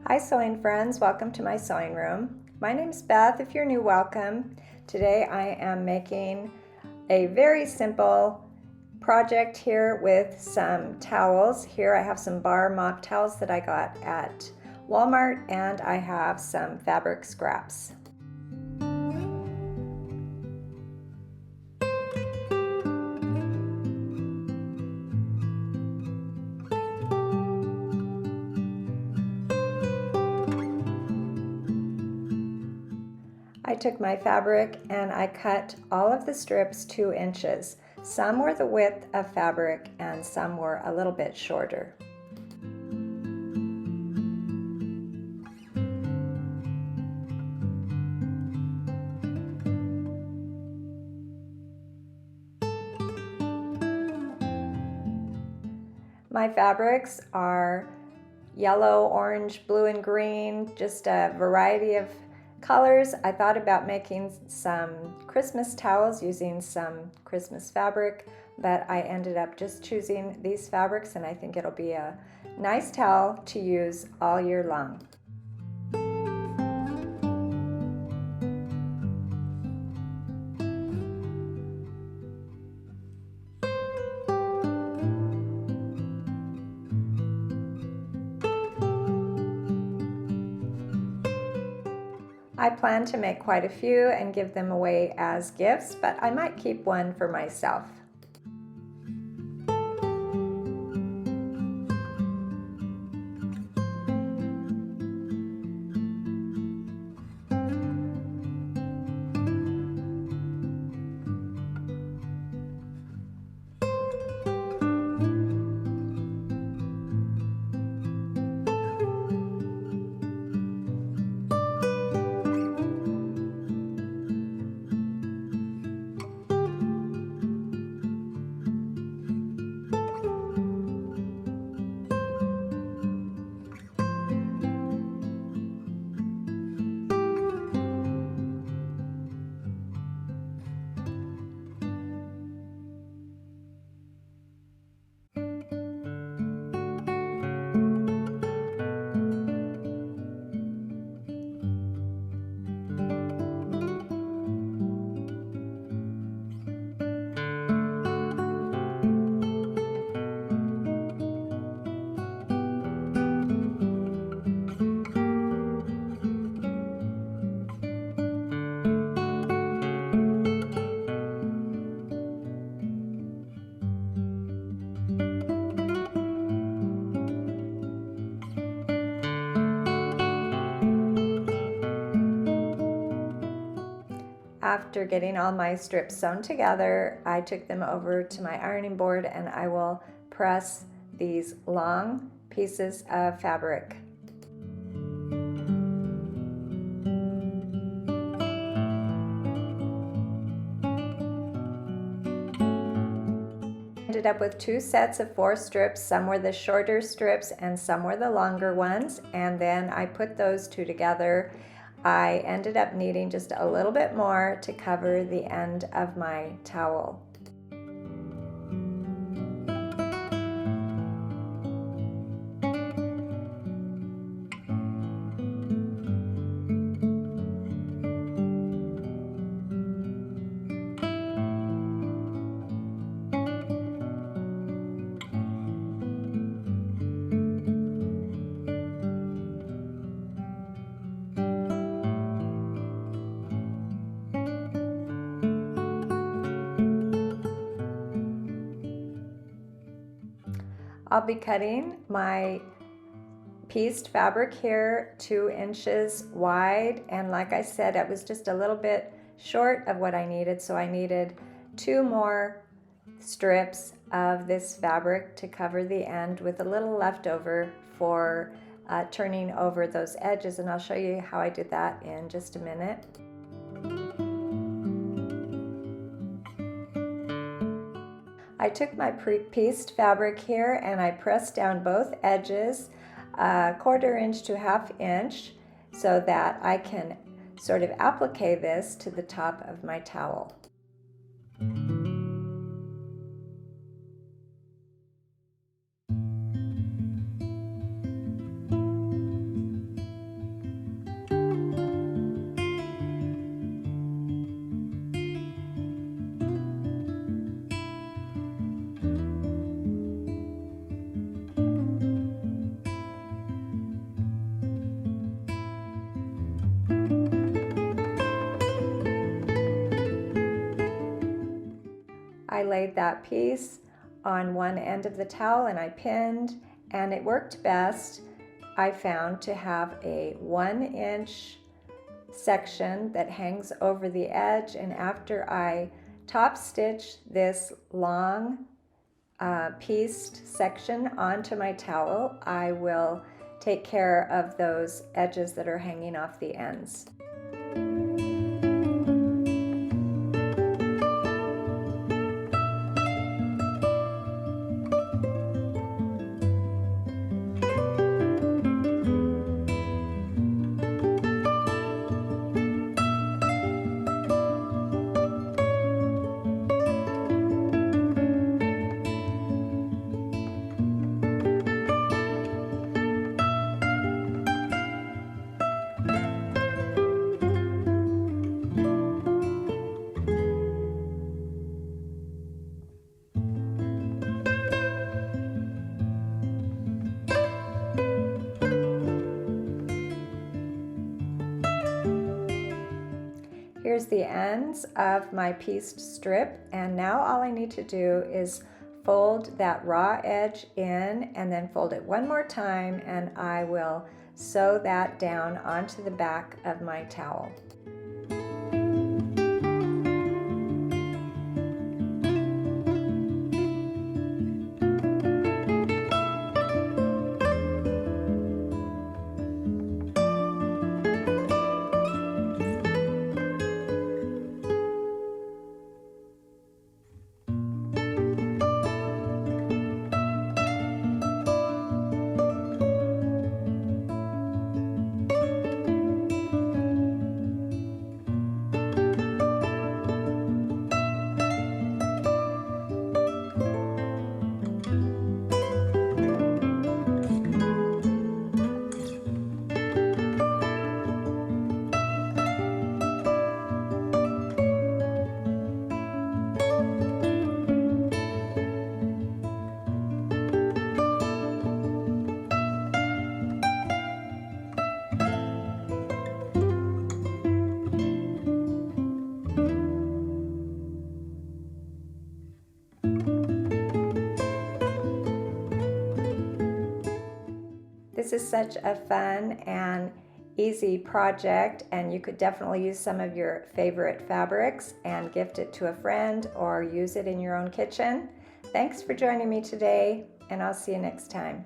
Hi sewing friends, welcome to my sewing room. My name's Beth. If you're new, welcome. Today I am making a very simple project here with some towels. Here I have some bar mop towels that I got at Walmart, and I have some fabric scraps. I took my fabric and I cut all of the strips 2 inches. Some were the width of fabric and some were a little bit shorter. My fabrics are yellow, orange, blue, and green, just a variety of colors. I thought about making some Christmas towels using some Christmas fabric, but I ended up just choosing these fabrics, and I think it'll be a nice towel to use all year long. I plan to make quite a few and give them away as gifts, but I might keep one for myself. After getting all my strips sewn together, I took them over to my ironing board and I will press these long pieces of fabric. Ended up with 2 sets of 4 strips. Some were the shorter strips and some were the longer ones, and then I put those 2 together. I ended up needing just a little bit more to cover the end of my towel. I'll be cutting my pieced fabric here 2 inches wide, and like I said, it was just a little bit short of what I needed, so I needed 2 more strips of this fabric to cover the end with a little leftover for turning over those edges, and I'll show you how I did that in just a minute. I took my pieced fabric here and I pressed down both edges a 1/4 inch to 1/2 inch so that I can sort of applique this to the top of my towel. I laid that piece on one end of the towel and I pinned, and it worked best, I found, to have a 1-inch section that hangs over the edge. And after I top stitch this long pieced section onto my towel, I will take care of those edges that are hanging off the ends. Here's the ends of my pieced strip, and now all I need to do is fold that raw edge in and then fold it one more time, and I will sew that down onto the back of my towel. This is such a fun and easy project, and you could definitely use some of your favorite fabrics and gift it to a friend or use it in your own kitchen. Thanks for joining me today, and I'll see you next time.